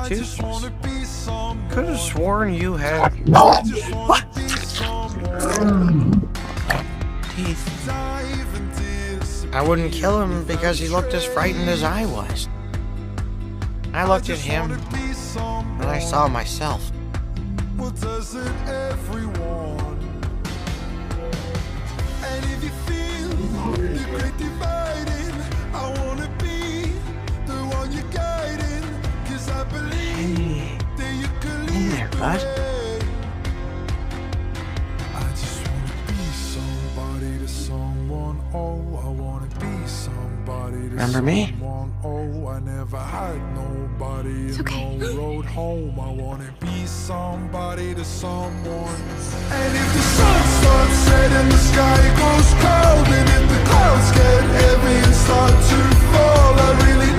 Jesus. Could have sworn you had teeth. I wouldn't kill him because he looked as frightened as I was. I looked at him, and I saw myself. Well, doesn't everyone? And if you feel the great dividing, I wanna be the one you're guiding, 'cause I believe that you can lead there, the bud. way. I just wanna be somebody to someone. Oh, I wanna be somebody to Remember me? someone. Oh, I never had nobody. It's okay. No road home. I wanna be somebody to someone. And if the sun starts setting, the sky goes cold, and if the clouds get heavy and start to fall, I really